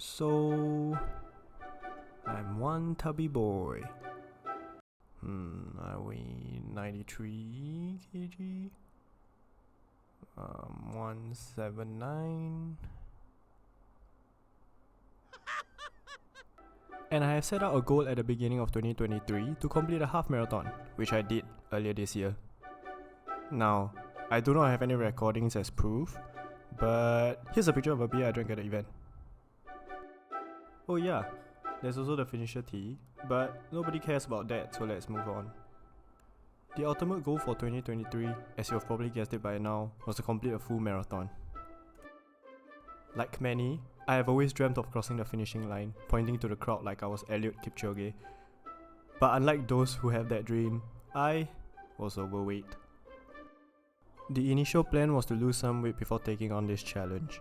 So, I'm one tubby boy. I weigh 93 kg. 179. And I have set out a goal at the beginning of 2023 to complete a half marathon, which I did earlier this year. Now, I do not have any recordings as proof, but here's a picture of a beer I drank at the event. Oh yeah, there's also the finisher tee, but nobody cares about that, so let's move on. The ultimate goal for 2023, as you have probably guessed it by now, was to complete a full marathon. Like many, I have always dreamt of crossing the finishing line, pointing to the crowd like I was Eliud Kipchoge. But unlike those who have that dream, I was overweight. The initial plan was to lose some weight before taking on this challenge.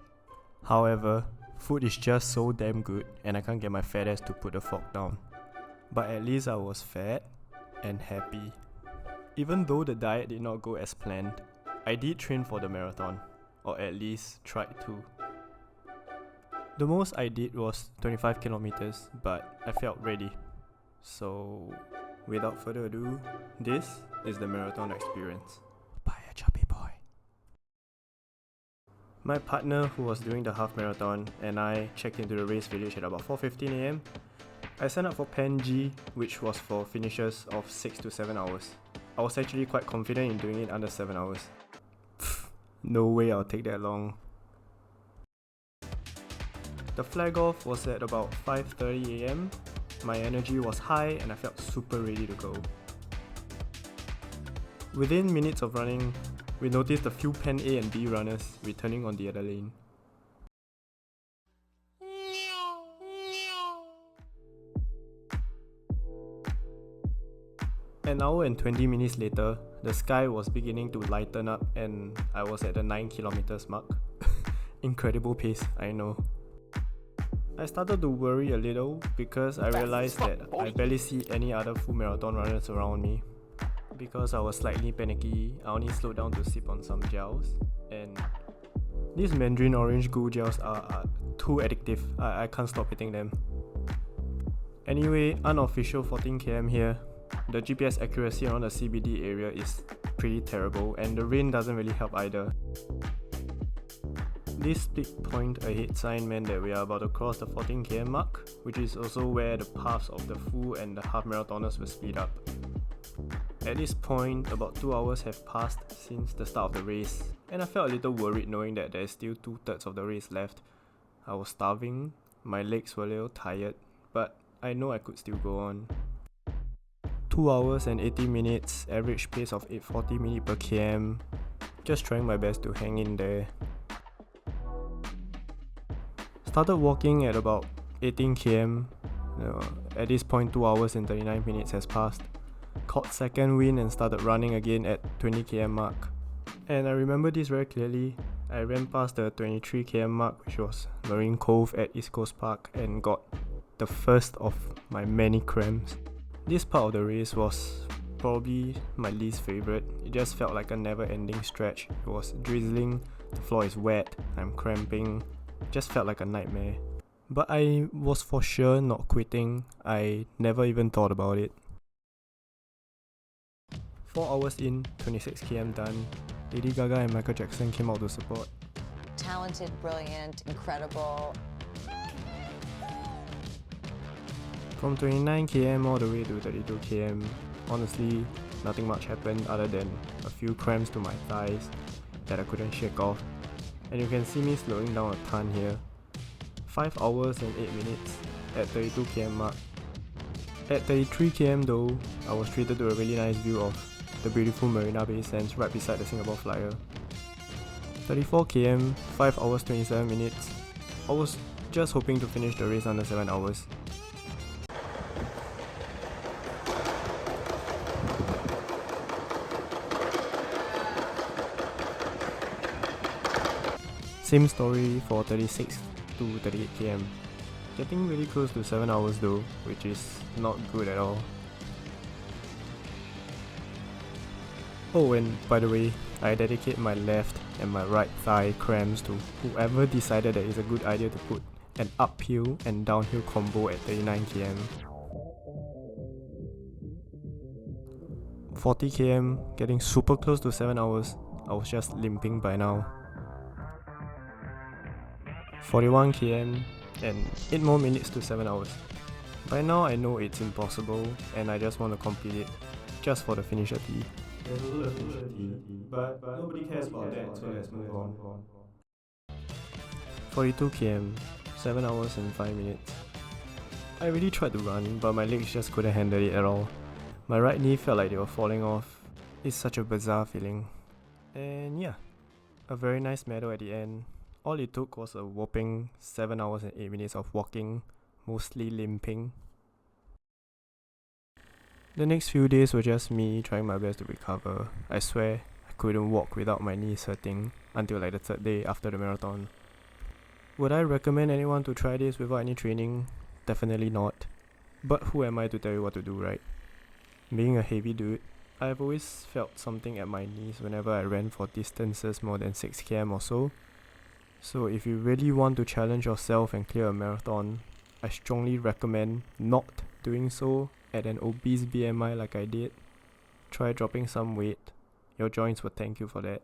However, food is just so damn good and I can't get my fat ass to put the fork down. But at least I was fat and happy. Even though the diet did not go as planned, I did train for the marathon, or at least tried to. The most I did was 25 kilometers, but I felt ready. So, without further ado, this is the marathon experience by a chubby boy. My partner, who was doing the half marathon, and I checked into the race village at about 4:15 AM. I signed up for Pen G, which was for finishes of 6 to 7 hours. I was actually quite confident in doing it under 7 hours. No way I'll take that long. The flag off was at about 5:30 AM. My energy was high and I felt super ready to go. Within minutes of running, we noticed a few Pen A and B runners returning on the other lane. An hour and 20 minutes later, the sky was beginning to lighten up and I was at the 9 kilometers mark. Incredible pace, I know. I started to worry a little because I realized that I barely see any other full marathon runners around me. Because I was slightly panicky, I only slowed down to sip on some gels, and these Mandarin orange goo gels are too addictive. I can't stop hitting them. Anyway, unofficial 14 km here. The GPS accuracy around the CBD area is pretty terrible and the rain doesn't really help either. This split point ahead sign meant that we are about to cross the 14 km mark, which is also where the paths of the full and the half marathoners will split up. At this point, about 2 hours have passed since the start of the race, and I felt a little worried knowing that there is still 2/3 of the race left. I was starving, my legs were a little tired, but I know I could still go on. 2 hours and 80 minutes, average pace of 840 minutes per km. Just trying my best to hang in there. Started walking at about 18 km. At this point 2 hours and 39 minutes has passed. Caught second wind and started running again at 20 km mark. And I remember this very clearly. I ran past the 23 km mark, which was Marine Cove at East Coast Park, and got the first of my many cramps. This part of the race was probably my least favourite. It just felt like a never-ending stretch. It was drizzling, the floor is wet, I'm cramping. Just felt like a nightmare. But I was for sure not quitting. I never even thought about it. 4 hours in, 26 km done. Lady Gaga and Michael Jackson came out to support. Talented, brilliant, incredible. From 29 km all the way to 32 km, honestly, nothing much happened other than a few cramps to my thighs that I couldn't shake off. And you can see me slowing down a ton here. 5 hours and 8 minutes at 32 km mark. At 33 km though, I was treated to a really nice view of the beautiful Marina Bay Sands right beside the Singapore Flyer. 34 km, 5 hours 27 minutes. I was just hoping to finish the race under 7 hours. Same story for 36 to 38 km. Getting really close to 7 hours though, which is not good at all. Oh, and by the way, I dedicate my left and my right thigh cramps to whoever decided that it's a good idea to put an uphill and downhill combo at 39 km. 40 km, getting super close to 7 hours. I was just limping by now. 41 km and 8 more minutes to 7 hours. By now I know it's impossible and I just want to complete it just for the finisher tee. There's also the finisher tee, but nobody cares about that, so let's move on. 42 km, 7 hours and 5 minutes. I really tried to run, but my legs just couldn't handle it at all. My right knee felt like they were falling off. It's such a bizarre feeling. And yeah, a very nice medal at the end. All it took was a whopping 7 hours and 8 minutes of walking, mostly limping. The next few days were just me trying my best to recover. I swear, I couldn't walk without my knees hurting until like the third day after the marathon. Would I recommend anyone to try this without any training? Definitely not. But who am I to tell you what to do, right? Being a heavy dude, I've always felt something at my knees whenever I ran for distances more than 6 km or so. So if you really want to challenge yourself and clear a marathon, I strongly recommend not doing so at an obese BMI like I did. Try dropping some weight. Your joints will thank you for that.